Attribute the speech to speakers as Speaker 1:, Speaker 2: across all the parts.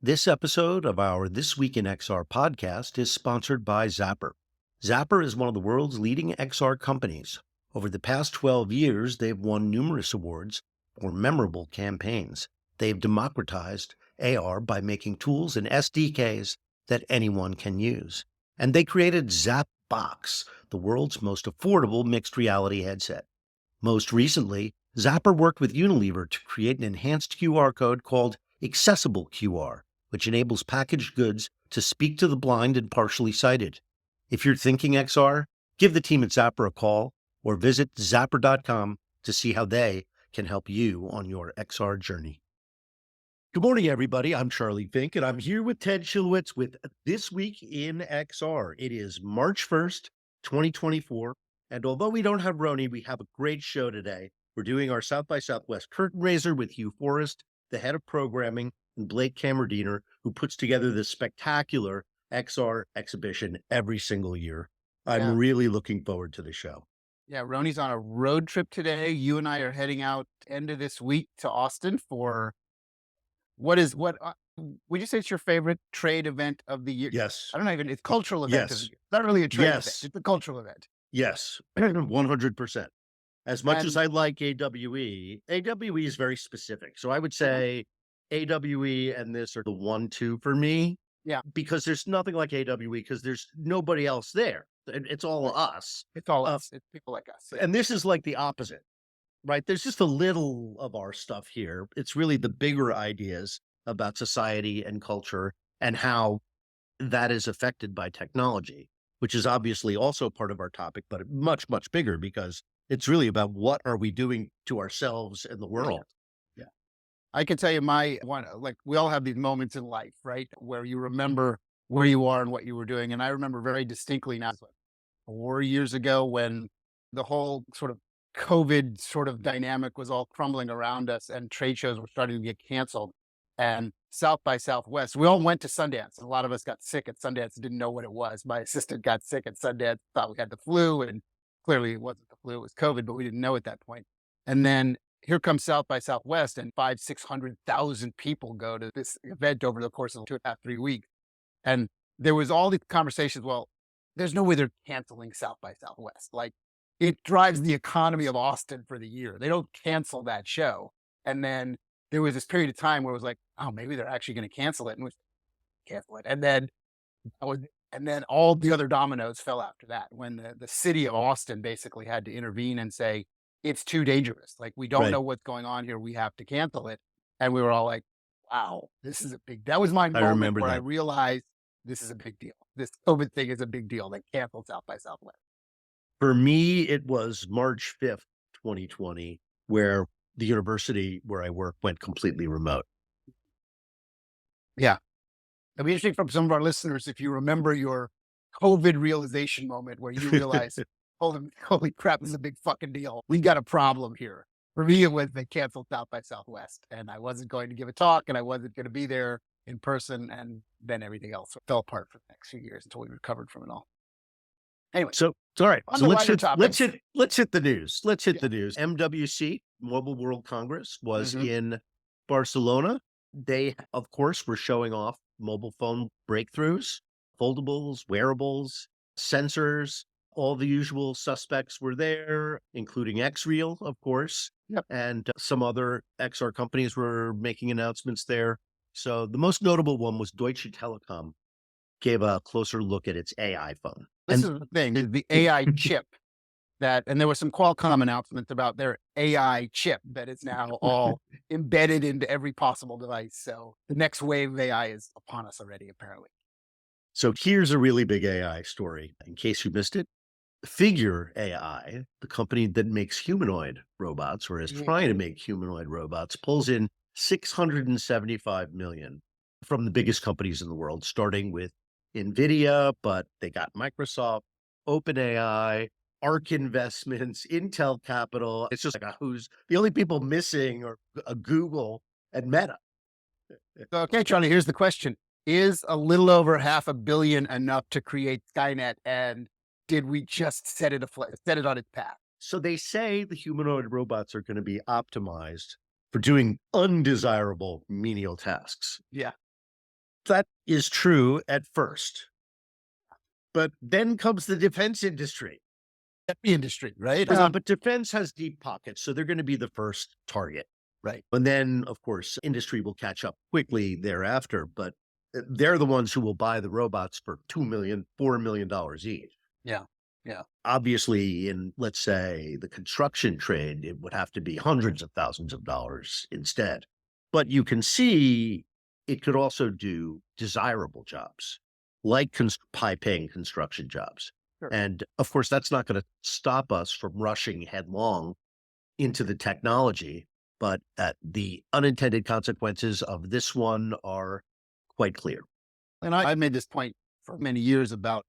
Speaker 1: This episode of our This Week in XR podcast is sponsored by Zapper. Zapper is one of the world's leading XR companies. Over the past 12 years, they've won numerous awards for memorable campaigns. They've democratized AR by making tools and SDKs that anyone can use. And they created ZapBox, the world's most affordable mixed reality headset. Most recently, Zapper worked with Unilever to create an enhanced QR code called Accessible QR, which enables packaged goods to speak to the blind and partially sighted. If you're thinking XR, give the team at Zapper a call or visit zapper.com to see how they can help you on your XR journey. Good morning, everybody. I'm Charlie Fink, and I'm here with Ted Shilowitz with This Week in XR. It is March 1st, 2024, and although we don't have Rony, we have a great show today. We're doing our South by Southwest curtain raiser with Hugh Forrest, the head of programming, and Blake Kammerdiner, who puts together this spectacular XR exhibition every single year. I'm really looking forward to the show.
Speaker 2: Yeah, Rony's on a road trip today. You and I are heading out end of this week to Austin for would you say it's your favorite trade event of the year?
Speaker 1: Yes.
Speaker 2: I don't know, even it's cultural event of the
Speaker 1: Yes.
Speaker 2: year. It's not really a trade event.
Speaker 1: Yes.
Speaker 2: It's a cultural event.
Speaker 1: Yes. 100%. As much as
Speaker 2: And
Speaker 1: I like AWE, AWE is very specific. So I would say AWE and this are the 1-2 for me.
Speaker 2: Yeah.
Speaker 1: Because there's nothing like AWE because there's nobody else there. It's all us.
Speaker 2: it's all us. It's people like us.
Speaker 1: And this is like the opposite, right? There's just a little of our stuff here. It's really the bigger ideas about society and culture and how that is affected by technology, which is obviously also part of our topic, but much, much bigger because it's really about what are we doing to ourselves and the world.
Speaker 2: Yeah. I can tell you like we all have these moments in life, right? Where you remember where you are and what you were doing. And I remember very distinctly now, like 4 years ago when the whole sort of COVID sort of dynamic was all crumbling around us and trade shows were starting to get canceled. And South by Southwest, we all went to Sundance. A lot of us got sick at Sundance and didn't know what it was. My assistant got sick at Sundance, thought we had the flu, and clearly it wasn't the flu, it was COVID, but we didn't know at that point. And then here comes South by Southwest, and 600,000 people go to this event over the course of 2.5, 3 weeks. And there was all these conversations. Well, there's no way they're canceling South by Southwest. Like, it drives the economy of Austin for the year. They don't cancel that show. And then there was this period of time where it was like, oh, maybe they're actually going to cancel it, and we cancel it. And then all the other dominoes fell after that when the city of Austin basically had to intervene and say, it's too dangerous. Like, we don't
Speaker 1: Right.
Speaker 2: know what's going on here. We have to cancel it. And we were all like, wow, that was my moment
Speaker 1: remember
Speaker 2: where I
Speaker 1: that.
Speaker 2: realized this is a big deal. This COVID thing is a big deal. They canceled South by Southwest.
Speaker 1: For me, it was March 5th, 2020, where the university where I work went completely remote.
Speaker 2: Yeah. It'd be interesting from some of our listeners if you remember your COVID realization moment where you realize, holy crap, this is a big fucking deal. We got a problem here. For me, it was they canceled South by Southwest, and I wasn't going to give a talk, and I wasn't going to be there in person, and then everything else fell apart for the next few years until we recovered from it all. Anyway,
Speaker 1: So it's all right.
Speaker 2: On
Speaker 1: So
Speaker 2: to
Speaker 1: let's
Speaker 2: lighter
Speaker 1: hit
Speaker 2: topics.
Speaker 1: the news. Let's hit the news. MWC, Mobile World Congress, was in Barcelona. They, of course, were showing off mobile phone breakthroughs, foldables, wearables, sensors. All the usual suspects were there, including XReal, of course.
Speaker 2: Yep.
Speaker 1: And some other XR companies were making announcements there. So the most notable one was Deutsche Telekom gave a closer look at its AI phone.
Speaker 2: This is the thing, is the AI chip and there were some Qualcomm announcements about their AI chip that is now all embedded into every possible device. So the next wave of AI is upon us already, apparently.
Speaker 1: So here's a really big AI story. In case you missed it, Figure AI, the company that makes humanoid robots or is trying to make humanoid robots, pulls in $675 million from the biggest companies in the world, starting with NVIDIA, but they got Microsoft, OpenAI, ARK Investments, Intel Capital. It's just like who's the only people missing are Google and Meta.
Speaker 2: Okay, Charlie, here's the question. Is a little over $500 million enough to create Skynet, and did we just set it on its path?
Speaker 1: So they say the humanoid robots are going to be optimized for doing undesirable menial tasks.
Speaker 2: Yeah.
Speaker 1: That is true at first. But then comes the defense industry.
Speaker 2: Every industry, right?
Speaker 1: But defense has deep pockets, so they're going to be the first target.
Speaker 2: Right.
Speaker 1: And then, of course, industry will catch up quickly thereafter, but they're the ones who will buy the robots for $2 million, $4 million each.
Speaker 2: Yeah. Yeah.
Speaker 1: Obviously, in, let's say, the construction trade, it would have to be hundreds of thousands of dollars instead. But you can see it could also do desirable jobs, like high-paying construction jobs.
Speaker 2: Sure.
Speaker 1: And of course, that's not going to stop us from rushing headlong into the technology, but the unintended consequences of this one are quite clear.
Speaker 2: And I've made this point for many years about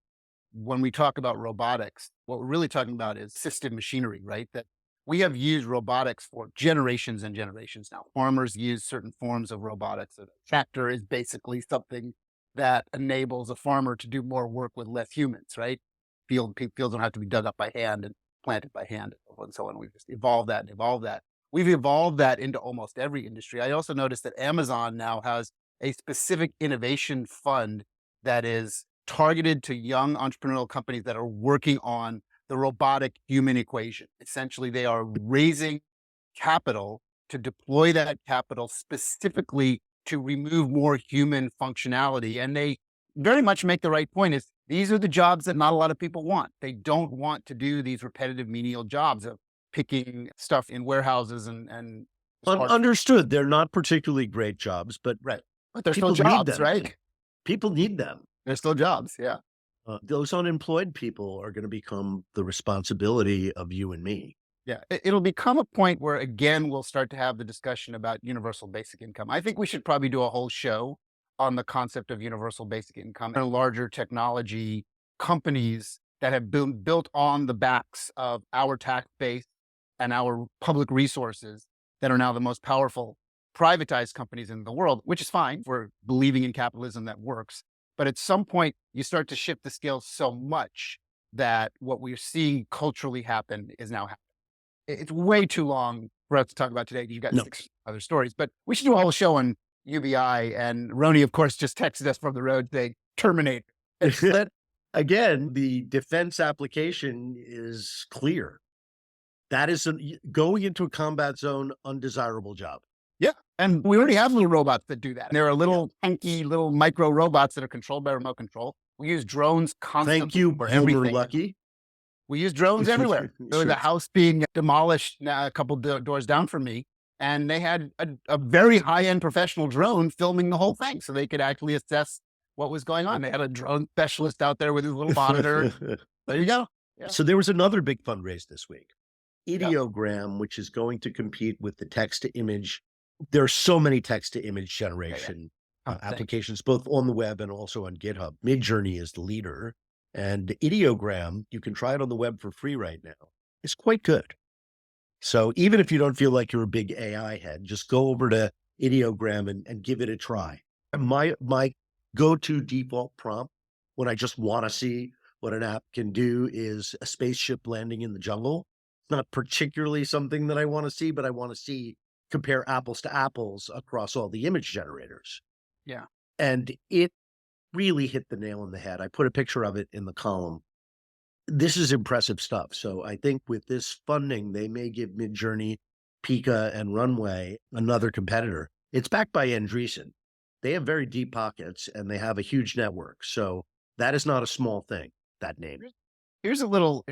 Speaker 2: when we talk about robotics, what we're really talking about is assisted machinery, right? That we have used robotics for generations and generations now. Farmers use certain forms of robotics. A tractor is basically something that enables a farmer to do more work with less humans, right? Fields don't have to be dug up by hand and planted by hand and so on. We've just evolved that and evolved that. We've evolved that into almost every industry. I also noticed that Amazon now has a specific innovation fund that is targeted to young entrepreneurial companies that are working on the robotic human equation. Essentially, they are raising capital to deploy that capital specifically to remove more human functionality. And they very much make the right point is these are the jobs that not a lot of people want. They don't want to do these repetitive menial jobs of picking stuff in warehouses and
Speaker 1: Understood. They're not particularly great jobs, but
Speaker 2: right. But they're
Speaker 1: people
Speaker 2: still
Speaker 1: need
Speaker 2: jobs,
Speaker 1: them.
Speaker 2: Right?
Speaker 1: People need them.
Speaker 2: They're still jobs. Yeah.
Speaker 1: Those unemployed people are going to become the responsibility of you and me.
Speaker 2: Yeah. It'll become a point where, again, we'll start to have the discussion about universal basic income. I think we should probably do a whole show on the concept of universal basic income and larger technology companies that have been built on the backs of our tax base and our public resources that are now the most powerful privatized companies in the world, which is fine. We're believing in capitalism that works. But at some point, you start to shift the scale so much that what we're seeing culturally happen is now happening. It's way too long for us to talk about today. You've got 6 other stories, but we should do a whole show on UBI. And Rony, of course, just texted us from the road saying, terminate.
Speaker 1: Again, the defense application is clear. That is going into a combat zone, undesirable job.
Speaker 2: Yeah. And we already have little robots that do that. There are little tanky little micro robots that are controlled by remote control. We use drones constantly.
Speaker 1: Thank you,
Speaker 2: for
Speaker 1: Homer
Speaker 2: everything.
Speaker 1: Lucky.
Speaker 2: We use drones everywhere. There was
Speaker 1: Sure.
Speaker 2: a house being demolished a couple doors down from me, and they had a very high-end professional drone filming the whole thing so they could actually assess what was going on. They had a drone specialist out there with his little monitor. There you go. Yeah.
Speaker 1: So there was another big fundraise this week. Ideogram, which is going to compete with the text-to-image. There are so many text-to-image generation applications, both on the web and also on GitHub. Midjourney is the leader. And Ideogram, you can try it on the web for free right now. It's quite good. So even if you don't feel like you're a big AI head, just go over to Ideogram and give it a try. My go-to default prompt when I just want to see what an app can do is a spaceship landing in the jungle. Not particularly something that I want to see, but I want to see compare apples to apples across all the image generators.
Speaker 2: Yeah.
Speaker 1: And it really hit the nail on the head. I put a picture of it in the column. This is impressive stuff. So I think with this funding, they may give Midjourney, Pika, and Runway another competitor. It's backed by Andreessen. They have very deep pockets and they have a huge network. So that is not a small thing, that name.
Speaker 2: Here's a little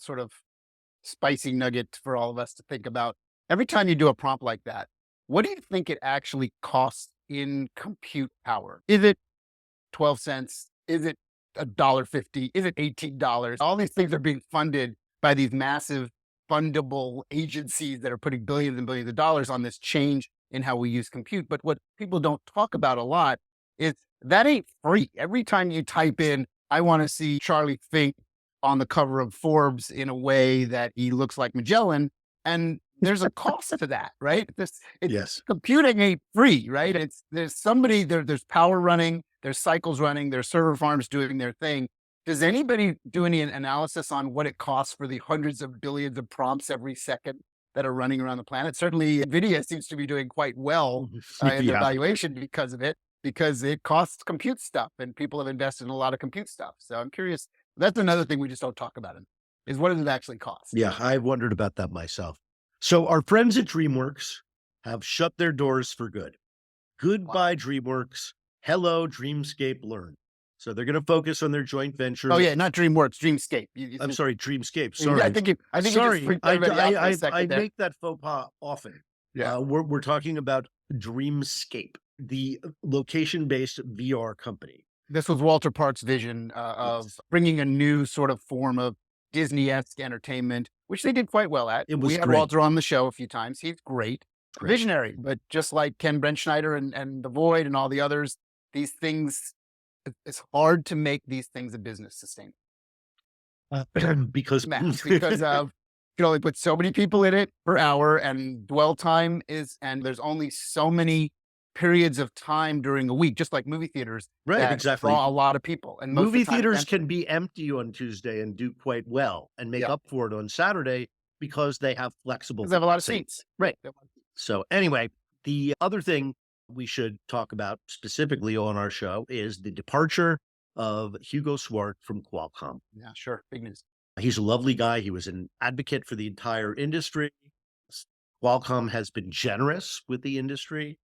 Speaker 2: sort of spicy nugget for all of us to think about. Every time you do a prompt like that, what do you think it actually costs in compute power? Is it 12 cents? Is it $1.50? Is it $18? All these things are being funded by these massive fundable agencies that are putting billions and billions of dollars on this change in how we use compute. But what people don't talk about a lot is that ain't free. Every time you type in, I want to see Charlie Fink on the cover of Forbes in a way that he looks like Magellan, and there's a cost to that, right?
Speaker 1: Yes.
Speaker 2: Computing ain't free, right? There's power running, there's cycles running, there's server farms doing their thing. Does anybody do any analysis on what it costs for the hundreds of billions of prompts every second that are running around the planet? Certainly, NVIDIA seems to be doing quite well in their valuation because of it. because it costs compute stuff and people have invested in a lot of compute stuff. So I'm curious. That's another thing we just don't talk about is what does it actually cost?
Speaker 1: Yeah, I wondered about that myself. So our friends at DreamWorks have shut their doors for good. Goodbye, DreamWorks. Hello, Dreamscape Learn. So they're going to focus on their joint venture.
Speaker 2: Oh yeah, not DreamWorks, Dreamscape.
Speaker 1: I'm sorry, Dreamscape.
Speaker 2: Yeah,
Speaker 1: Sorry.
Speaker 2: I think you
Speaker 1: Sorry,
Speaker 2: just freaked everybody out for a second
Speaker 1: I
Speaker 2: there.
Speaker 1: make that faux pas often.
Speaker 2: Yeah.
Speaker 1: We're talking about Dreamscape, the location-based VR company.
Speaker 2: This was Walter Park's vision of bringing a new sort of form of Disney-esque entertainment, which they did quite well at.
Speaker 1: It was
Speaker 2: We had
Speaker 1: great.
Speaker 2: Walter on the show a few times. He's great.
Speaker 1: Great.
Speaker 2: Visionary, but just like Ken Brentschneider and The Void and all the others, these things, it's hard to make these things a business sustainable.
Speaker 1: Because
Speaker 2: Because you can only put so many people in it per hour, and dwell time and there's only so many periods of time during a week, just like movie theaters.
Speaker 1: Right,
Speaker 2: that
Speaker 1: exactly.
Speaker 2: Draw a lot of people, and most of
Speaker 1: movie
Speaker 2: the time
Speaker 1: theaters
Speaker 2: empty.
Speaker 1: can be empty on Tuesday and do quite well and make
Speaker 2: Yeah.
Speaker 1: up for it on Saturday because they have flexible.
Speaker 2: Because they have a lot of
Speaker 1: capacity.
Speaker 2: seats.
Speaker 1: Right. So anyway, the other thing we should talk about specifically on our show is the departure of Hugo Swart from Qualcomm.
Speaker 2: Yeah, sure. Big news.
Speaker 1: He's a lovely guy. He was an advocate for the entire industry. Qualcomm has been generous with the industry.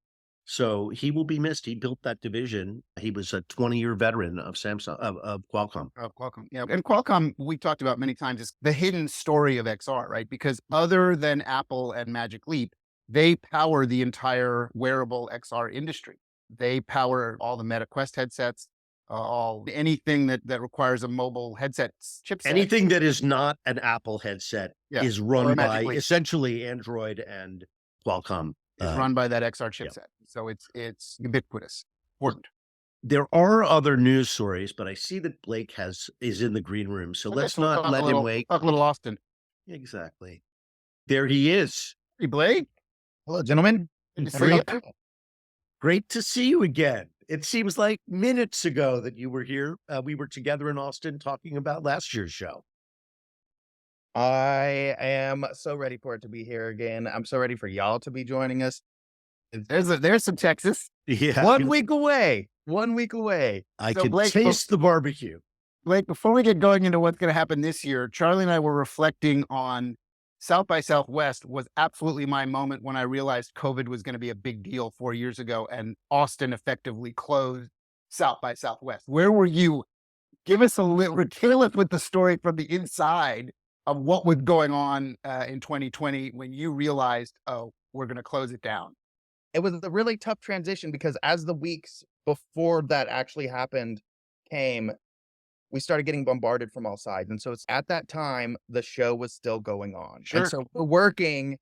Speaker 1: So he will be missed. He built that division. He was a 20-year veteran of Samsung, of Qualcomm.
Speaker 2: Qualcomm. Yeah. And Qualcomm, we talked about many times, is the hidden story of XR, right? Because other than Apple and Magic Leap, they power the entire wearable XR industry. They power all the Meta Quest headsets, anything that requires a mobile headset chipset.
Speaker 1: Anything that is not an Apple headset is run by essentially Android and Qualcomm.
Speaker 2: Is run by that XR chipset. Yeah. So it's ubiquitous. Important.
Speaker 1: There are other news stories, but I see that Blake is in the green room. So let's not let him wait.
Speaker 2: Talk a little Austin.
Speaker 1: Exactly. There he is.
Speaker 2: Hey, Blake.
Speaker 3: Hello, gentlemen.
Speaker 1: Great to see you again. It seems like minutes ago that you were here. We were together in Austin talking about last year's show.
Speaker 3: I am so ready for it to be here again. I'm so ready for y'all to be joining us.
Speaker 2: There's some Texas.
Speaker 1: Yeah.
Speaker 3: 1 week away. 1 week away.
Speaker 1: I can taste the barbecue.
Speaker 2: Blake, before we get going into what's going to happen this year, Charlie and I were reflecting on South by Southwest was absolutely my moment when I realized COVID was going to be a big deal 4 years ago and Austin effectively closed South by Southwest. Where were you? Give us regale us with the story from the inside of what was going on in 2020 when you realized, oh, we're going to close it down.
Speaker 3: It was a really tough transition because as the weeks before that actually happened came, we started getting bombarded from all sides. And so it's at that time, the show was still going on.
Speaker 2: Sure.
Speaker 3: And so we're working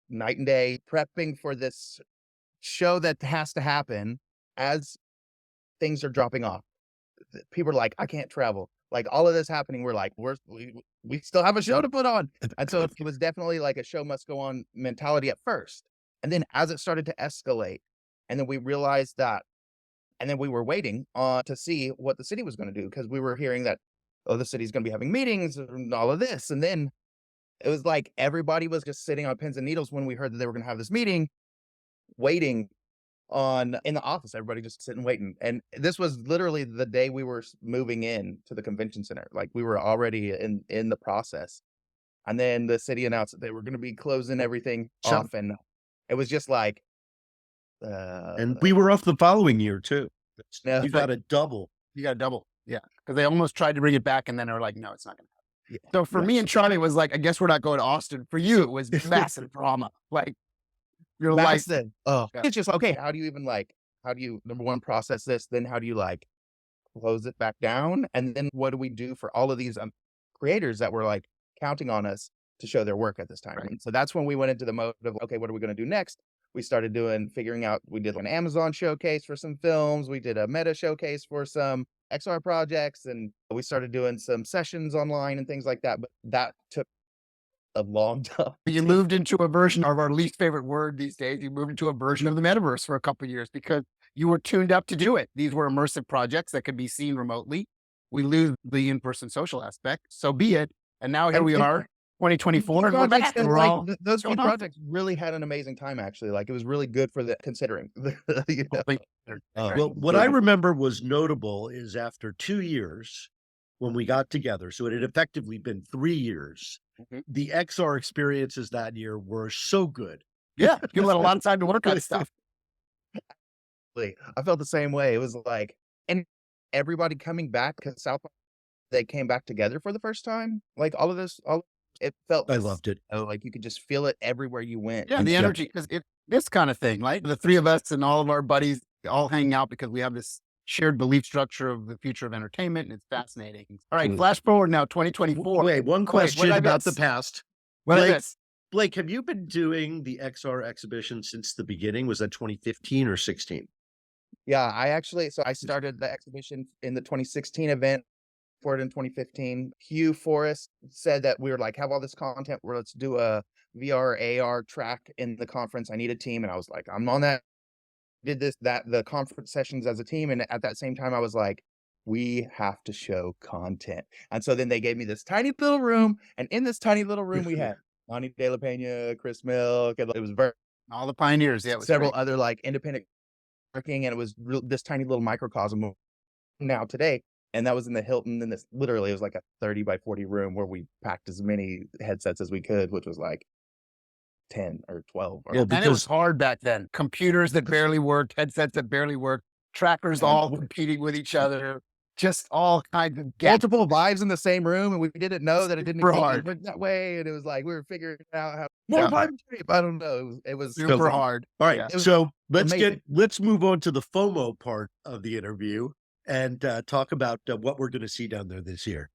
Speaker 3: night and day, prepping for this show that has to happen as things are dropping off. People are like, I can't travel. Like all of this happening, we're like, we still have a show to put on. And so it was definitely like a show must go on mentality at first. And then as it started to escalate, and then we realized that, and then we were waiting to see what the city was going to do because we were hearing that, oh, the city's going to be having meetings and all of this. And then it was like everybody was just sitting on pins and needles when we heard that they were going to have this meeting, waiting in the office. Everybody just sitting waiting. And this was literally the day we were moving in to the convention center. Like we were already in the process. And then the city announced that they were going to be closing everything off. And it was just like,
Speaker 1: and we were off the following year too. You got a double.
Speaker 2: You got a double. Yeah. Because they almost tried to bring it back and then they were like, no, it's not going to happen.
Speaker 1: Yeah.
Speaker 2: So for me and Charlie, it was like, I guess we're not going to Austin. For you, it was massive drama. Like your life.
Speaker 3: It's just, okay, how do you number one, process this? Then how do you like close it back down? And then what do we do for all of these creators that were like counting on us to show their work at this time? Right. So that's when we went into the mode of, okay, what are we going to do next? We started figuring out, we did an Amazon showcase for some films. We did a Meta showcase for some XR projects. And we started doing some sessions online and things like that. But that took a long time.
Speaker 2: You moved into a version of our least favorite word these days. You moved into a version of the metaverse for a couple of years because you were tuned up to do it. These were immersive projects that could be seen remotely. We lose the in-person social aspect. So be it. And now here we are 2024 and we're
Speaker 3: projects
Speaker 2: back
Speaker 3: that,
Speaker 2: and we're
Speaker 3: like,
Speaker 2: all
Speaker 3: those few
Speaker 2: going on.
Speaker 3: projects really had an amazing time, actually. Like, it was really good for the considering. You know?
Speaker 1: Well, what I remember was notable is after 2 years when we got together, so it had effectively been 3 years,
Speaker 2: Mhm.
Speaker 1: the XR experiences that year were so good.
Speaker 2: Yeah, people had a lot of time to work on stuff.
Speaker 3: I felt the same way. It was like, and everybody coming back because South by, they came back together for the first time. Like all of this, all it felt
Speaker 1: I loved it.
Speaker 3: like you could just feel it everywhere you went.
Speaker 2: Yeah, the energy, because this kind of thing, like the three of us and all of our buddies all hanging out because we have this shared belief structure of the future of entertainment, and it's fascinating. All right, flash forward now, 2024.
Speaker 1: Wait, one
Speaker 2: what
Speaker 1: question
Speaker 2: did I
Speaker 1: about the
Speaker 2: miss?
Speaker 1: past.
Speaker 2: What did I
Speaker 1: Blake,
Speaker 2: miss?
Speaker 1: Blake, have you been doing the XR exhibition since the beginning? Was that 2015 or 16?
Speaker 3: Yeah, I started the exhibition in the 2016 event for it in 2015. Hugh Forrest said that we were like, have all this content where let's do a VR AR track in the conference. I need a team. And I was like, I'm on that. Did the conference sessions as a team. And at that same time, I was like, we have to show content. And so then they gave me this tiny little room. And in this tiny little room, we had Lonnie De La Pena, Chris Milk. And it was
Speaker 2: All the pioneers. Yeah, it was
Speaker 3: several
Speaker 2: great.
Speaker 3: other like independent working. And it was this tiny little microcosm of now today. And that was in the Hilton. And this literally, it was like a 30 by 40 room where we packed as many headsets as we could, which was like 10 or 12. Or,
Speaker 1: Well,
Speaker 2: And it was hard back then. Computers that barely worked, headsets that barely worked, trackers all competing with each other, just all kinds of
Speaker 3: multiple vibes in the same room. And we didn't know that it didn't
Speaker 2: Super
Speaker 3: exist
Speaker 2: hard.
Speaker 3: that way. And it was like, we were figuring out how
Speaker 2: Yeah.
Speaker 3: more vibe tape. I don't know. It was
Speaker 2: super hard.
Speaker 1: All right,
Speaker 2: Yeah.
Speaker 3: It was
Speaker 1: so
Speaker 3: amazing.
Speaker 1: let's move on to the FOMO part of the interview and talk about what we're going to see down there this year.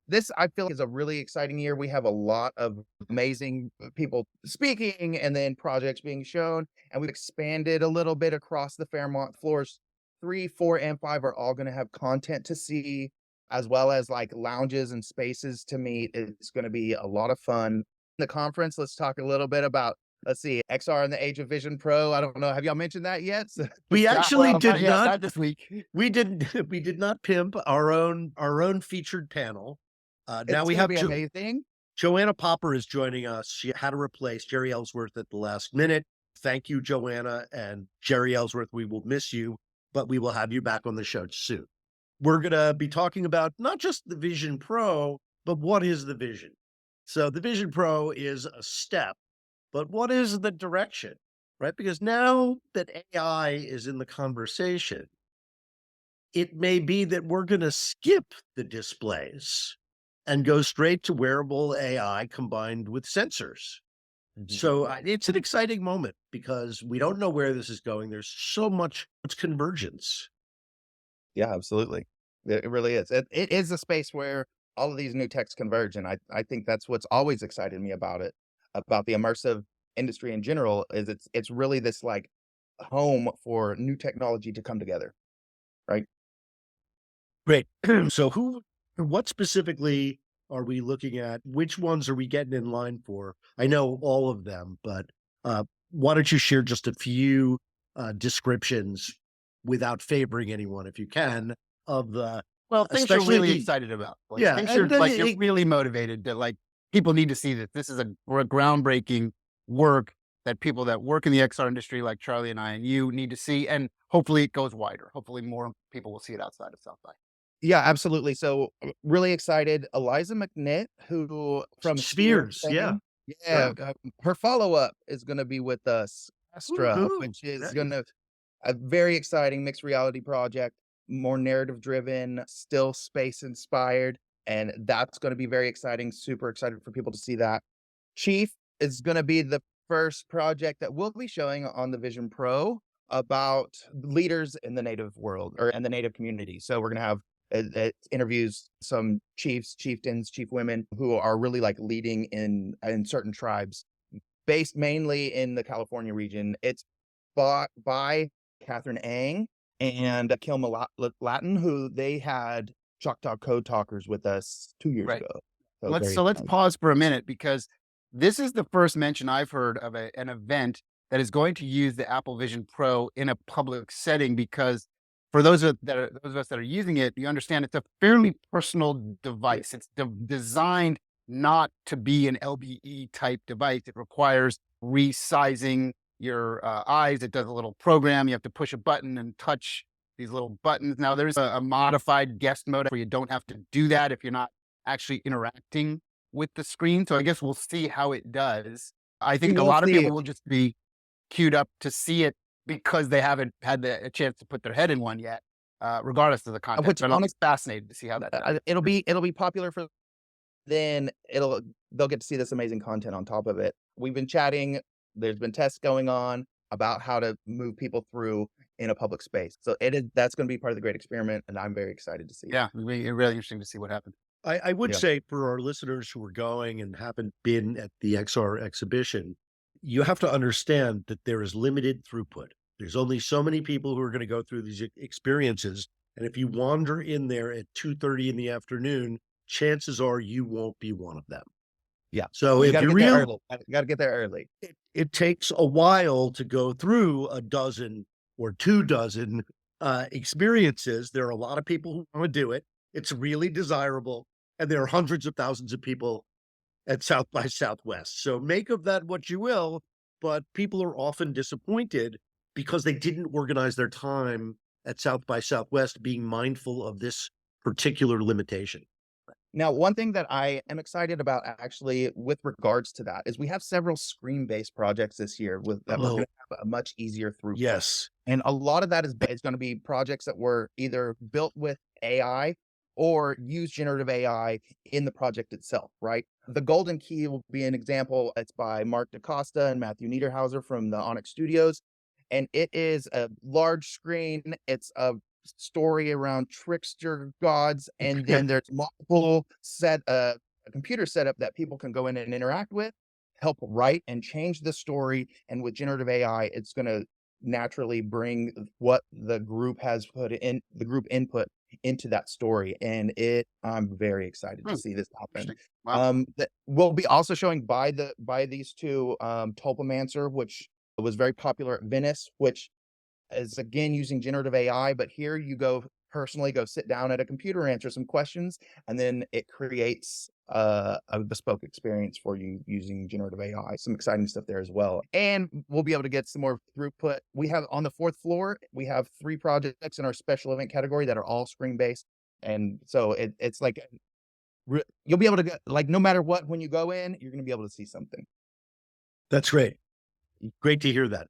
Speaker 3: This I feel is a really exciting year. We have a lot of amazing people speaking and then projects being shown, and we've expanded a little bit across the Fairmont floors. 3, 4, and 5 are all going to have content to see, as well as like lounges and spaces to meet. It's going to be a lot of fun. The conference, let's talk a little bit about, let's see, XR in the Age of Vision Pro. I don't know. Have y'all mentioned that yet?
Speaker 1: We actually did
Speaker 2: Yeah,
Speaker 1: not
Speaker 2: this week.
Speaker 1: we did not pimp our own featured panel. Now we have
Speaker 3: amazing.
Speaker 1: Joanna Popper is joining us. She had to replace Jerry Ellsworth at the last minute. Thank you, Joanna, and Jerry Ellsworth. We will miss you, but we will have you back on the show soon. We're going to be talking about not just the Vision Pro, but what is the Vision? So the Vision Pro is a step, but what is the direction, right? Because now that AI is in the conversation, it may be that we're going to skip the displays and go straight to wearable AI combined with sensors. So it's an exciting moment because we don't know where this is going. There's so much convergence.
Speaker 3: Yeah, absolutely. It really is. It is a space where all of these new techs converge. And I think that's what's always excited me about it, about the immersive industry in general, is it's really this like home for new technology to come together. Right.
Speaker 1: Great. So what specifically are we looking at? Which ones are we getting in line for? I know all of them, but why don't you share just a few descriptions without favoring anyone, if you can, of the
Speaker 2: Things you're
Speaker 1: especially
Speaker 2: really
Speaker 1: the-
Speaker 2: excited about. Like,
Speaker 1: Yeah,
Speaker 2: things
Speaker 1: and
Speaker 2: you're
Speaker 1: then
Speaker 2: like
Speaker 1: it-
Speaker 2: you're really motivated to, like, people need to see that this is a groundbreaking work that people that work in the XR industry, like Charlie and I and you, need to see, and hopefully it goes wider. Hopefully more people will see it outside of South by.
Speaker 3: Yeah, absolutely. So really excited. Eliza McNitt, who from
Speaker 1: Spheres,
Speaker 3: fame,
Speaker 1: yeah.
Speaker 3: yeah, her follow up is going to be with us, Astra,
Speaker 1: Woohoo.
Speaker 3: which is
Speaker 1: Nice.
Speaker 3: going to a very exciting mixed reality project, more narrative driven, still space inspired, and that's going to be very exciting. Super excited for people to see that. Chief is going to be the first project that we'll be showing on the Vision Pro about leaders in the native world or in the native community. So we're going to have it interviews some chiefs, chieftains, chief women who are really like leading in certain tribes based mainly in the California region. It's by Catherine Ang and Kilma Latin, who they had Choctaw Code Talkers with us 2 years
Speaker 2: Right.
Speaker 3: ago.
Speaker 2: Let's
Speaker 3: very
Speaker 2: pause for a minute, because this is the first mention I've heard of an event that is going to use the Apple Vision Pro in a public setting, because for those of us that are using it, you understand it's a fairly personal device. It's designed not to be an LBE type device. It requires resizing your eyes. It does a little program. You have to push a button and touch these little buttons. Now there's a modified guest mode where you don't have to do that if you're not actually interacting with the screen. So I guess we'll see how it does. I think a
Speaker 3: will
Speaker 2: lot of
Speaker 3: see.
Speaker 2: people will just be queued up to see it because they haven't had a chance to put their head in one yet, regardless of the content.
Speaker 3: Which
Speaker 2: But I'm fascinated to see how that does.
Speaker 3: it'll be popular for then they'll get to see this amazing content on top of it. We've been chatting. There's been tests going on about how to move people through in a public space. So that's going to be part of the great experiment, and I'm very excited to see.
Speaker 2: Yeah, it'll be really interesting to see what happens.
Speaker 1: I would
Speaker 3: Yeah.
Speaker 1: say for our listeners who are going and haven't been at the XR exhibition, you have to understand that there is limited throughput. There's only so many people who are going to go through these experiences. And if you wander in there at 2:30 in the afternoon, chances are you won't be one of them.
Speaker 3: Yeah.
Speaker 1: So
Speaker 3: You
Speaker 1: if
Speaker 3: got to
Speaker 1: you
Speaker 3: get there
Speaker 1: really,
Speaker 3: early. Got to get there early.
Speaker 1: it takes a while to go through a dozen or 24 experiences. There are a lot of people who want to do it. It's really desirable. And there are hundreds of thousands of people at South by Southwest. So make of that what you will, but people are often disappointed because they didn't organize their time at South by Southwest being mindful of this particular limitation.
Speaker 3: Now, one thing that I am excited about actually with regards to that is we have several screen-based projects this year that we're going to have a much easier throughput.
Speaker 1: Yes.
Speaker 3: And a lot of that is going to be projects that were either built with AI or use generative AI in the project itself, right? The Golden Key will be an example. It's by Mark DaCosta and Matthew Niederhauser from the Onyx Studios. And it is a large screen. It's a story around trickster gods. And then there's multiple a computer setup that people can go in and interact with, help write and change the story. And with generative AI, it's going to naturally bring what the group has put in, the group input into that story. And I'm very excited to see this happen.
Speaker 2: Wow.
Speaker 3: That we'll be also showing by these two, Tulpamancer, which was very popular at Venice, which is again using generative AI, but here you go sit down at a computer, answer some questions, and then it creates a bespoke experience for you using generative AI. Some exciting stuff there as well. And we'll be able to get some more throughput. We have on the 4th floor, we have 3 projects in our special event category that are all screen-based. And so it's like, you'll be able to get, like, no matter what, when you go in, you're going to be able to see something.
Speaker 1: That's great. Great to hear that.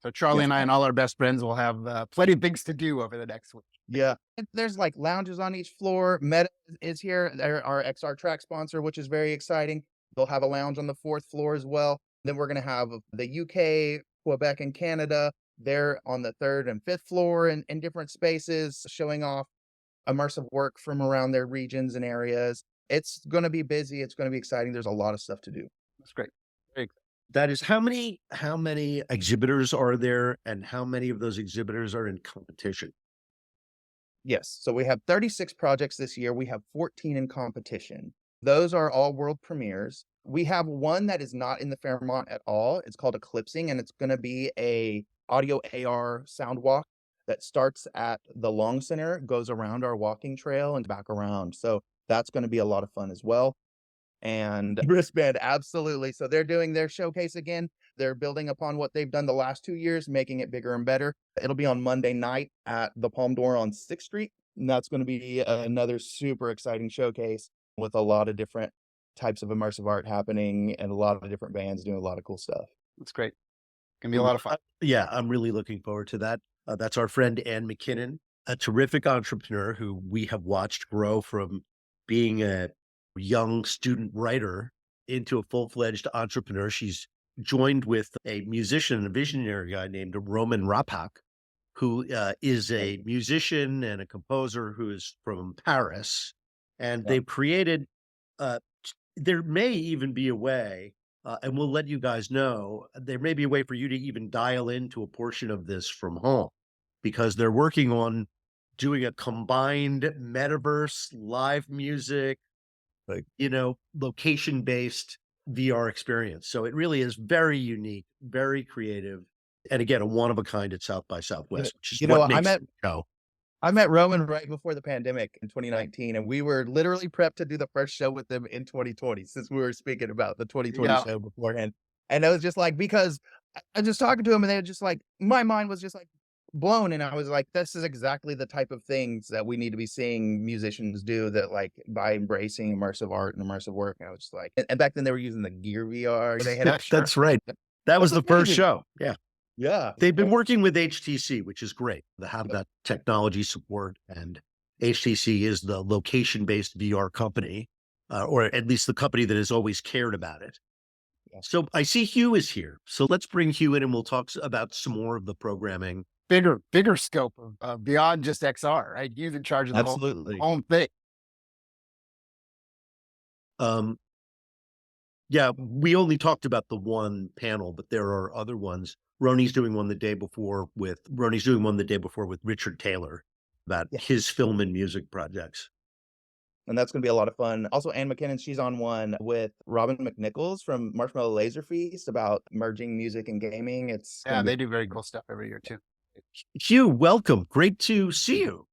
Speaker 2: So Charlie and I and all our best friends will have plenty of things to do over the next week.
Speaker 3: Yeah. There's like lounges on each floor. Meta is here. They're our XR track sponsor, which is very exciting. They'll have a lounge on the 4th floor as well. Then we're going to have the UK, Quebec, and Canada. They're on the 3rd and 5th floor in different spaces, showing off immersive work from around their regions and areas. It's going to be busy. It's going to be exciting. There's a lot of stuff to do.
Speaker 2: That's great.
Speaker 1: That is, how many exhibitors are there, and how many of those exhibitors are in competition?
Speaker 3: Yes. So we have 36 projects this year. We have 14 in competition. Those are all world premieres. We have one that is not in the Fairmont at all. It's called Eclipsing, and it's going to be a audio AR sound walk that starts at the Long Center, goes around our walking trail and back around. So that's going to be a lot of fun as well. And wristband, absolutely. So they're doing their showcase again. They're building upon what they've done the last 2 years, making it bigger and better. It'll be on Monday night at the Palm Door on 6th Street. And that's going to be another super exciting showcase with a lot of different types of immersive art happening and a lot of different bands doing a lot of cool stuff.
Speaker 2: That's great. Gonna be a lot of fun.
Speaker 1: Yeah, I'm really looking forward to that. That's our friend Ann McKinnon, a terrific entrepreneur who we have watched grow from being a young student writer into a full-fledged entrepreneur. She's joined with a musician and a visionary guy named Roman Rapak, who is a musician and a composer who is from Paris. And they've created, there may even be a way, and we'll let you guys know, there may be a way for you to even dial into a portion of this from home, because they're working on doing a combined metaverse, live music, location-based VR experience. So it really is very unique, very creative, and again, a one of a kind at South by Southwest, which is what makes it go.
Speaker 3: I met Roman right before the pandemic in 2019, and we were literally prepped to do the first show with them in 2020, since we were speaking about the 2020
Speaker 2: Yeah.
Speaker 3: show beforehand. And it was just like, because I was just talking to him, and they were just like, my mind was just like blown. And I was like, this is exactly the type of things that we need to be seeing musicians do, that like by embracing immersive art and immersive work. And I was just like, and back then they were using the Gear VR. They had,
Speaker 1: That's right. That was
Speaker 3: That's
Speaker 1: the first
Speaker 3: amazing.
Speaker 1: show. Yeah.
Speaker 3: Yeah.
Speaker 1: They've been working with HTC, which is great. They have that technology support, and HTC is the location-based VR company, or at least the company that has always cared about it.
Speaker 3: Yeah.
Speaker 1: So I see Hugh is here. So let's bring Hugh in and we'll talk about some more of the programming.
Speaker 2: Bigger scope of beyond just XR, right? He's in charge of the
Speaker 3: Absolutely.
Speaker 2: whole thing.
Speaker 1: Yeah, we only talked about the one panel, but there are other ones. Rony's doing one the day before with Richard Taylor about
Speaker 3: Yeah.
Speaker 1: his film and music projects.
Speaker 3: And that's going to be a lot of fun. Also, Ann McKinnon, she's on one with Robin McNichols from Marshmallow Laser Feast about merging music and gaming. It's
Speaker 2: Yeah, they do very cool stuff every year too.
Speaker 1: Hugh, welcome. Great to see you.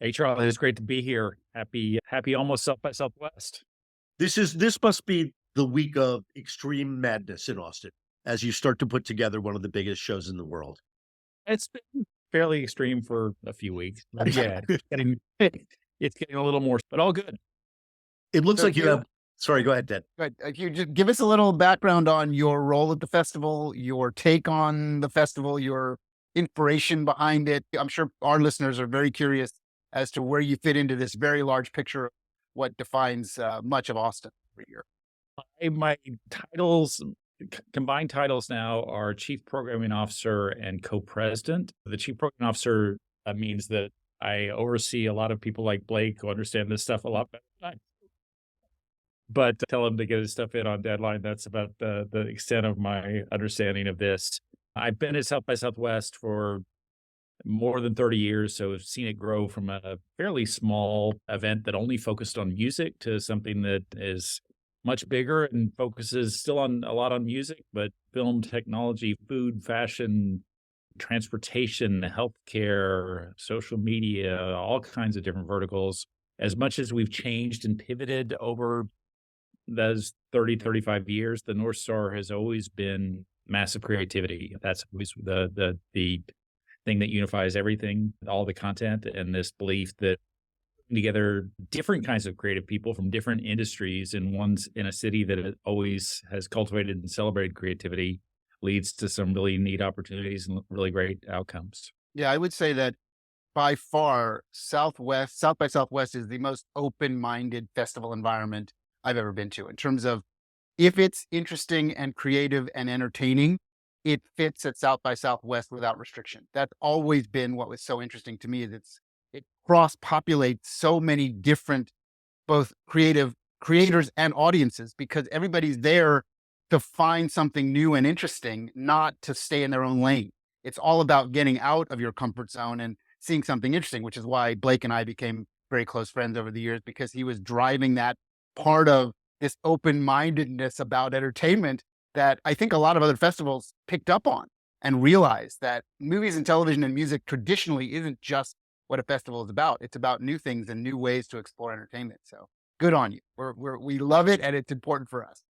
Speaker 4: Hey, Charlie, it's great to be here. Happy almost South by Southwest.
Speaker 1: This must be the week of extreme madness in Austin as you start to put together one of the biggest shows in the world.
Speaker 4: It's been fairly extreme for a few weeks. But yeah, it's getting a little more, but all good.
Speaker 1: It looks
Speaker 2: So
Speaker 1: like you
Speaker 2: Hugh-
Speaker 1: have. Sorry, go ahead, Ted.
Speaker 2: But you just give us a little background on your role at the festival, your take on the festival, your inspiration behind it. I'm sure our listeners are very curious as to where you fit into this very large picture of what defines much of Austin every year.
Speaker 4: My titles, combined titles now, are Chief Programming Officer and Co-President. The Chief Programming Officer means that I oversee a lot of people like Blake who understand this stuff a lot better than I do. But tell him to get his stuff in on deadline. That's about the extent of my understanding of this. I've been at South by Southwest for more than 30 years, so I've seen it grow from a fairly small event that only focused on music to something that is much bigger and focuses still on a lot on music, but film, technology, food, fashion, transportation, healthcare, social media, all kinds of different verticals. As much as we've changed and pivoted over those 30, 35 years, the North Star has always been massive creativity. That's always the thing that unifies everything, all the content, and this belief that together different kinds of creative people from different industries in a city that always has cultivated and celebrated creativity leads to some really neat opportunities and really great outcomes.
Speaker 2: Yeah, I would say that by far, South by Southwest is the most open-minded festival environment I've ever been to, in terms of if it's interesting and creative and entertaining, it fits at South by Southwest without restriction. That's always been what was so interesting to me, is it cross-populates so many different, both creators and audiences, because everybody's there to find something new and interesting, not to stay in their own lane. It's all about getting out of your comfort zone and seeing something interesting, which is why Blake and I became very close friends over the years, because he was driving that part of this open-mindedness about entertainment that I think a lot of other festivals picked up on and realized that movies and television and music traditionally isn't just what a festival is about. It's about new things and new ways to explore entertainment. So good on you. We love it, and it's important for us.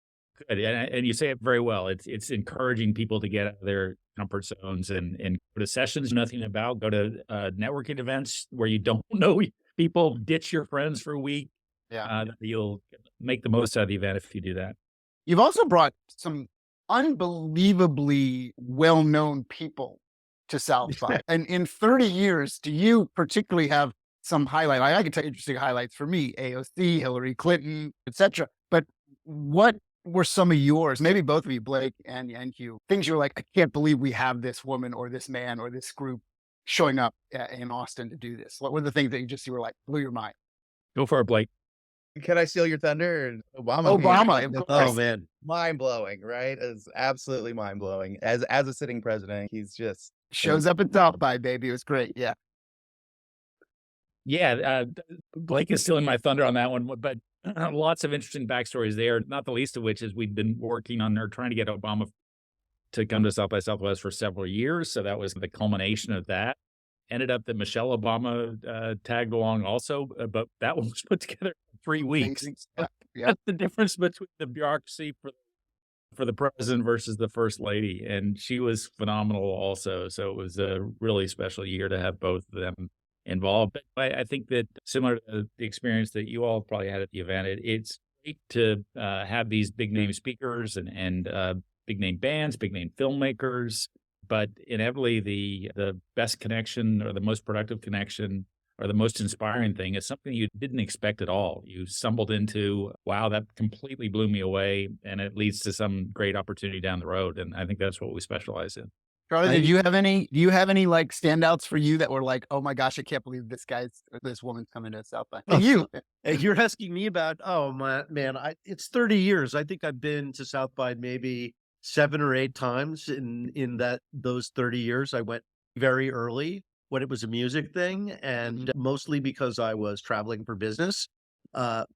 Speaker 4: Good. And you say it very well. It's encouraging people to get out of their comfort zones and go to sessions nothing about, go to networking events where you don't know people, ditch your friends for a week.
Speaker 2: Yeah.
Speaker 4: You'll make the most out of the event if you do that.
Speaker 2: You've also brought some unbelievably well-known people to South by. And in 30 years, do you particularly have some highlight? I can tell you interesting highlights for me, AOC, Hillary Clinton, etc. But what were some of yours, maybe both of you, Blake and Hugh, things you were like, I can't believe we have this woman or this man or this group showing up in Austin to do this? What were the things that you were like, blew your mind?
Speaker 4: Go for it, Blake.
Speaker 3: Can I steal your thunder? Obama.
Speaker 2: Of course.
Speaker 1: Oh man,
Speaker 3: Mind blowing, right? It's absolutely mind blowing. As a sitting president, he's just
Speaker 2: Shows up at South by, baby. It was great. Yeah.
Speaker 4: Yeah, Blake is stealing my thunder on that one, but lots of interesting backstories there, not the least of which is we've been working on or trying to get Obama to come to South by Southwest for several years. So that was the culmination of that. ended up that Michelle Obama tagged along also, but that one was put together in 3 weeks.
Speaker 2: Amazing stuff. Yep.
Speaker 4: That's the difference between the bureaucracy for the president versus the first lady, and she was phenomenal also. So it was a really special year to have both of them involved. But I think that similar to the experience that you all probably had at the event, it's great to have these big name speakers and big name bands, big name filmmakers. But inevitably, the best connection or the most productive connection or the most inspiring thing is something you didn't expect at all. You stumbled into, wow, that completely blew me away, and it leads to some great opportunity down the road. And I think that's what we specialize in.
Speaker 2: Charlie, do you have any like standouts for you that were like, oh my gosh, I can't believe this woman's coming to South by?
Speaker 1: You, you're asking me about, oh my man, it's 30 years. I think I've been to South by maybe 7 or 8 times in those 30 years. I went very early when it was a music thing, and mostly because I was traveling for business. And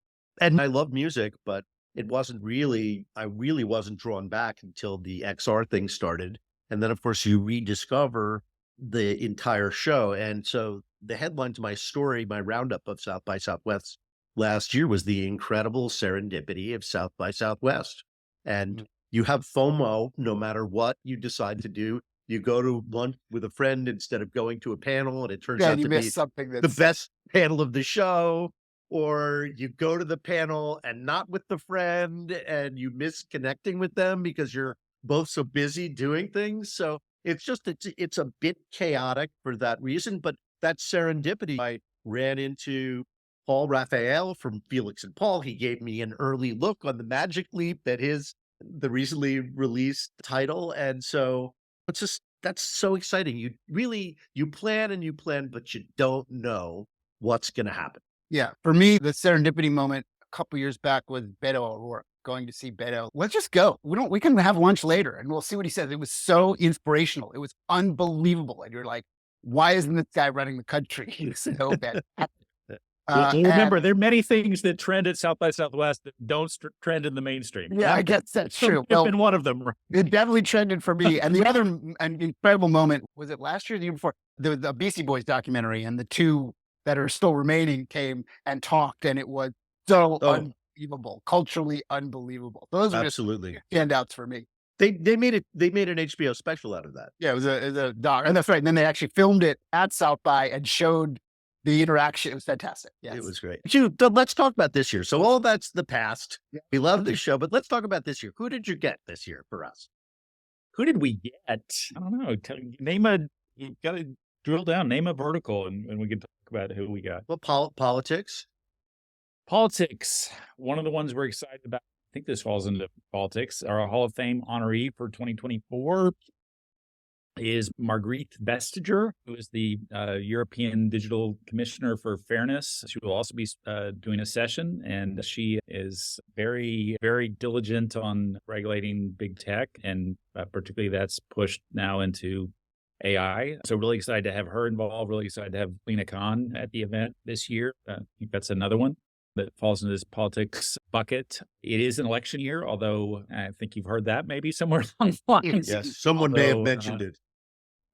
Speaker 1: I love music, but I really wasn't drawn back until the XR thing started. And then, of course, you rediscover the entire show. And so the headline to my story, my roundup of South by Southwest last year was the incredible serendipity of South by Southwest. And you have FOMO no matter what you decide to do. You go to lunch with a friend instead of going to a panel, and it turns out to be
Speaker 2: something
Speaker 1: the best panel of the show. Or you go to the panel and not with the friend, and you miss connecting with them because you're both so busy doing things. So it's a bit chaotic for that reason, but that serendipity. I ran into Paul Raphael from Felix and Paul. He gave me an early look on the Magic Leap, the recently released title. And so that's so exciting. You plan, but you don't know what's going to happen.
Speaker 2: Yeah. For me, the serendipity moment a couple years back was Beto O'Rourke. Going to see Beto. Let's just go. We can have lunch later and we'll see what he says. It was so inspirational. It was unbelievable. And you're like, why isn't this guy running the country? He's so bad.
Speaker 4: Remember, there are many things that trend at South by Southwest that don't trend in the mainstream.
Speaker 2: Yeah, I guess that's true.
Speaker 4: It's been one of them.
Speaker 2: It definitely trended for me. And the other incredible moment, was it last year or the year before? The Beastie Boys documentary, and the two that are still remaining came and talked, and it was so unbelievable, culturally unbelievable. Those are
Speaker 1: absolutely
Speaker 2: just standouts for me.
Speaker 1: They made an HBO special out of that.
Speaker 2: Yeah, it was a doc, and that's right. And then they actually filmed it at South by and showed the interaction. It was fantastic. Yes.
Speaker 1: It was great. Let's talk about this year. So all that's the past. Yeah. We love this show, but let's talk about this year. Who did you get this year for us?
Speaker 4: Who did we get? I don't know. You got to drill down, name a vertical, and we can talk about who we got.
Speaker 1: Well, politics.
Speaker 4: Politics. One of the ones we're excited about, I think this falls into politics, our Hall of Fame honoree for 2024 is Margrethe Vestager, who is the European Digital Commissioner for Fairness. She will also be doing a session, and she is very, very diligent on regulating big tech, and particularly that's pushed now into AI. So really excited to have her involved, really excited to have Lena Khan at the event this year. I think that's another one that falls into this politics bucket. It is an election year, although I think you've heard that maybe somewhere along the lines.
Speaker 1: Yes, someone may have mentioned it.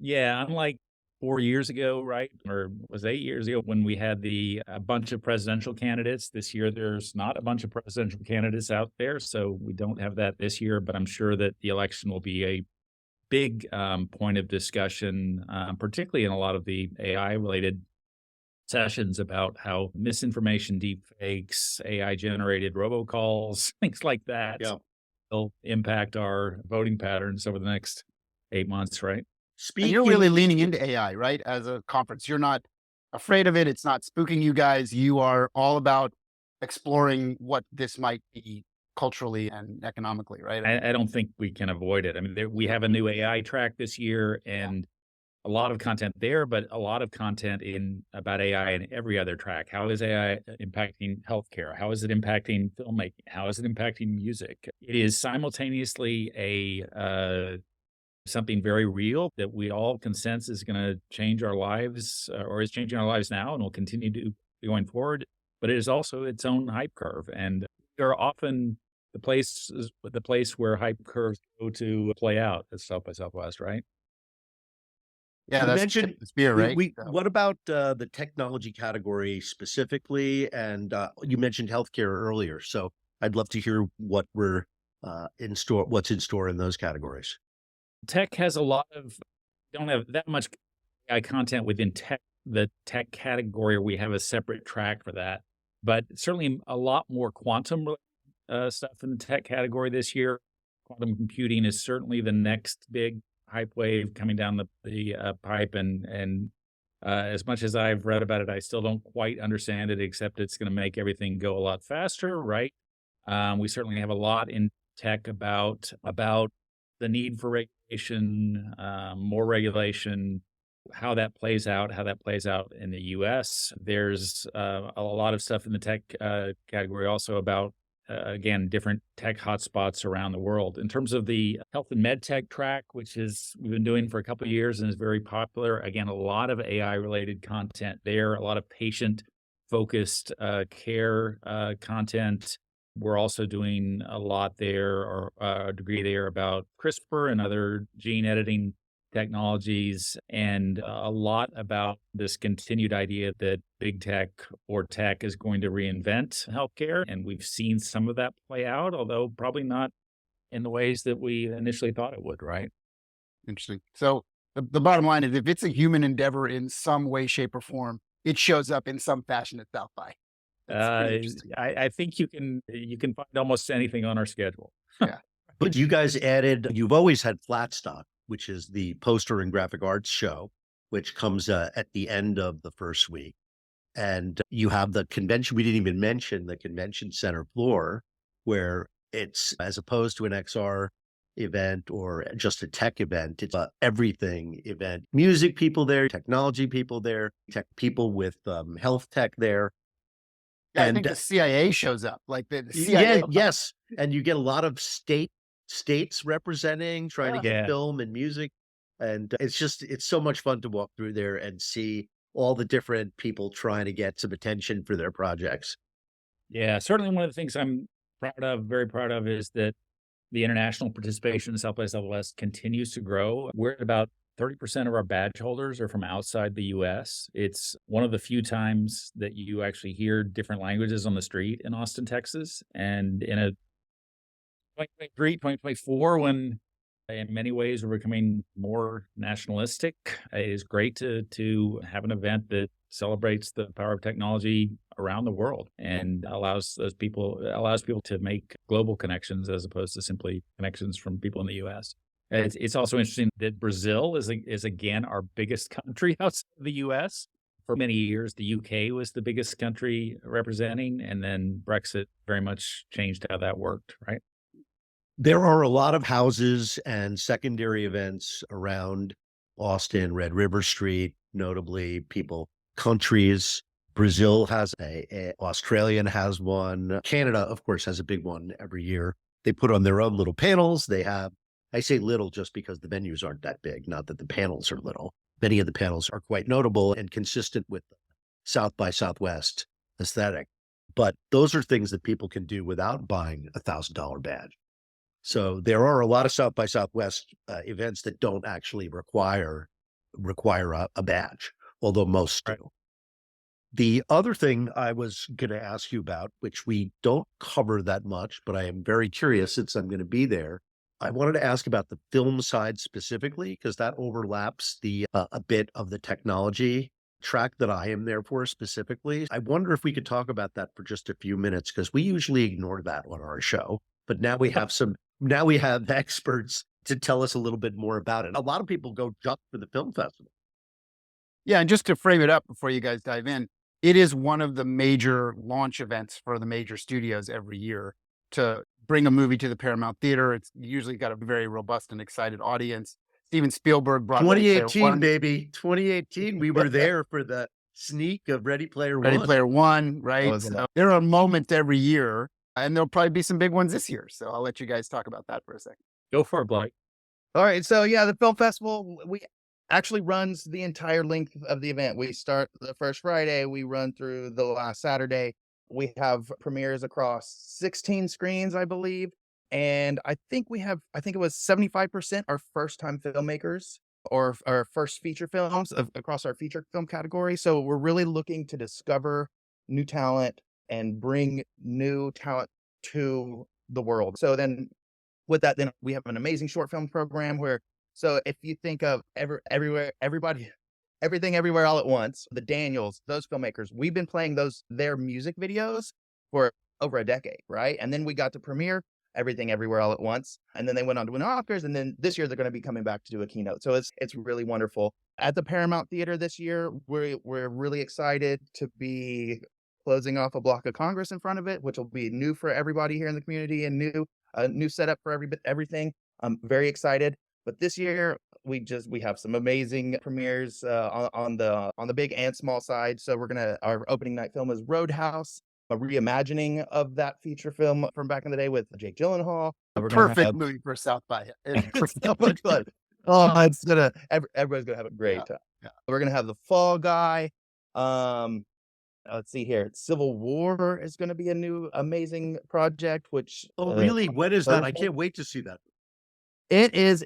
Speaker 4: Yeah, unlike 4 years ago, right? Or was 8 years ago when we had a bunch of presidential candidates. This year, there's not a bunch of presidential candidates out there. So we don't have that this year, but I'm sure that the election will be a big point of discussion, particularly in a lot of the AI-related sessions about how misinformation, deepfakes, AI-generated robocalls, things like that will impact our voting patterns over the next 8 months, right?
Speaker 2: And you're really leaning into AI, right? As a conference, you're not afraid of it. It's not spooking you guys. You are all about exploring what this might be culturally and economically, right?
Speaker 4: I don't think we can avoid it. I mean, we have a new AI track this year, and a lot of content there, but a lot of content about AI in every other track. How is AI impacting healthcare? How is it impacting filmmaking? How is it impacting music? It is simultaneously something very real that we all consense is going to change our lives, or is changing our lives now and will continue to going forward. But it is also its own hype curve, and we are often the place where hype curves go to play out at South by Southwest, right?
Speaker 2: Yeah,
Speaker 1: You
Speaker 2: that's the
Speaker 1: mentioned
Speaker 2: tip of the spear, right? So,
Speaker 1: what about the technology category specifically? And you mentioned healthcare earlier, so I'd love to hear what we're in store, what's in store in those categories.
Speaker 4: Tech has a lot of don't have that much AI content within tech, the tech category. We have a separate track for that, but certainly a lot more quantum stuff in the tech category this year. Quantum computing is certainly the next big hype wave coming down the pipe, and as much as I've read about it, I still don't quite understand it, except it's going to make everything go a lot faster, right? We certainly have a lot in tech about the need for regulation, more regulation, how that plays out in the U.S. There's a lot of stuff in the tech category also about again different tech hotspots around the world. In terms of the health and med tech track, which is we've been doing for a couple of years and is very popular. Again, a lot of AI related content there, a lot of patient focused care content. We're also doing a lot there, or a degree there, about CRISPR and other gene editing technologies, and a lot about this continued idea that big tech or tech is going to reinvent healthcare. And we've seen some of that play out, although probably not in the ways that we initially thought it would, right?
Speaker 2: interesting. So the bottom line is if it's a human endeavor in some way, shape, or form, it shows up in some fashion at South by. That's pretty interesting.
Speaker 4: I think you can find almost anything on our schedule.
Speaker 2: Yeah.
Speaker 1: But you guys added, you've always had Flatstock, which is the poster and graphic arts show, which comes at the end of the first week. And you have the convention. We didn't even mention the convention center floor, where it's, as opposed to an XR event or just a tech event, it's a everything event. Music people there, technology people there, tech people with health tech there.
Speaker 2: Yeah, I
Speaker 1: And
Speaker 2: think the CIA shows up. Like the CIA.
Speaker 1: yes. And you get a lot of states representing, trying to get
Speaker 4: Yeah.
Speaker 1: film and music. And it's so much fun to walk through there and see all the different people trying to get some attention for their projects.
Speaker 4: Yeah, certainly one of the things I'm very proud of, is that the international participation in South by Southwest continues to grow. We're at about 30% of our badge holders are from outside the US. It's one of the few times that you actually hear different languages on the street in Austin, Texas. And in a 2023, 2024, when in many ways we're becoming more nationalistic, it is great to have an event that celebrates the power of technology around the world and allows people to make global connections as opposed to simply connections from people in the US. It's also interesting that Brazil is again our biggest country outside of the US. For many years, the UK was the biggest country representing, and then Brexit very much changed how that worked, right?
Speaker 1: There are a lot of houses and secondary events around Austin, Red River Street, notably countries. Brazil has Australian has one. Canada, of course, has a big one every year. They put on their own little panels. I say little just because the venues aren't that big, not that the panels are little. Many of the panels are quite notable and consistent with the South by Southwest aesthetic. But those are things that people can do without buying a $1,000 badge. So there are a lot of South by Southwest events that don't actually require a badge, although most do. The other thing I was going to ask you about, which we don't cover that much, but I am very curious since I'm going to be there. I wanted to ask about the film side specifically, because that overlaps a bit of the technology track that I am there for specifically. I wonder if we could talk about that for just a few minutes, because we usually ignore that on our show. But now we have experts to tell us a little bit more about it. A lot of people go just for the film festival.
Speaker 2: Yeah, and just to frame it up before you guys dive in, it is one of the major launch events for the major studios every year to bring a movie to the Paramount Theater. It's usually got a very robust and excited audience. Steven Spielberg brought
Speaker 1: 2018, baby. 2018. We were there for the sneak of Ready Player One.
Speaker 2: Ready Player One, right? So there are moments every year, and there'll probably be some big ones this year. So I'll let you guys talk about that for a second.
Speaker 4: Go for it, Blake.
Speaker 3: All right. So yeah, the film festival, we actually runs the entire length of the event. We start the first Friday, we run through the last Saturday. We have premieres across 16 screens, I believe. And I think it was 75% are first time filmmakers or our first feature films across our feature film category. So we're really looking to discover new talent and bring new talent to the world. So then with that, then we have an amazing short film program where, so if you think of everything everywhere all at once, the Daniels, those filmmakers, we've been playing their music videos for over a decade, right? And then we got to premiere Everything Everywhere All at Once, and then they went on to win Oscars, and then this year they're going to be coming back to do a keynote. So it's really wonderful. At the Paramount Theater this year, we're really excited to be closing off a block of Congress in front of it, which will be new for everybody here in the community and new setup for everything. I'm very excited. But this year we have some amazing premieres on the big and small side. So our opening night film is Roadhouse, a reimagining of that feature film from back in the day with Jake Gyllenhaal.
Speaker 2: Perfect movie for South by.
Speaker 3: It's so much fun. Oh, everybody's gonna have a great time.
Speaker 2: Yeah.
Speaker 3: We're gonna have The Fall Guy. Let's see here. Civil War is gonna be a new amazing project. Which
Speaker 1: really? When is that? I
Speaker 3: Thursday?
Speaker 1: can't wait to see that.
Speaker 3: It is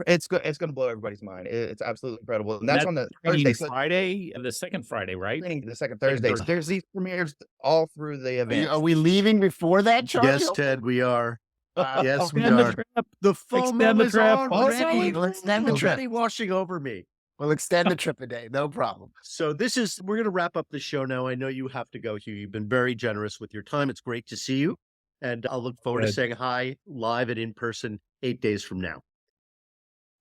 Speaker 3: It's gonna blow everybody's mind. It's absolutely incredible, and that's on the Thursday.
Speaker 4: Friday, the second Friday, right?
Speaker 3: The second Thursday. So there's these premieres all through the event.
Speaker 2: Are we leaving before that, Charlie?
Speaker 1: Yes, Ted, we are. Yes, we
Speaker 4: Extend the
Speaker 1: are.
Speaker 4: trip.
Speaker 1: The
Speaker 4: Extend
Speaker 1: FOMO
Speaker 4: the
Speaker 1: is
Speaker 4: trip.
Speaker 1: already,
Speaker 2: Let's extend the trip.
Speaker 1: already washing over me.
Speaker 2: We'll extend the trip a day. No problem.
Speaker 1: So we're going to wrap up the show now. I know you have to go, Hugh. You've been very generous with your time. It's great to see you. And I'll look forward to
Speaker 4: Good.
Speaker 1: saying hi live and in person 8 days from now.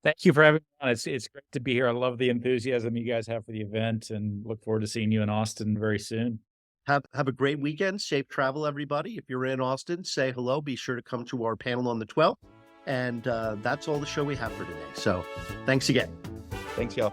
Speaker 4: Thank you for having me on. It's great to be here. I love the enthusiasm you guys have for the event, and look forward to seeing you in Austin very soon.
Speaker 1: Have a great weekend. Safe travel, everybody. If you're in Austin, say hello. Be sure to come to our panel on the 12th. And that's all the show we have for today. So thanks again.
Speaker 3: Thanks, y'all.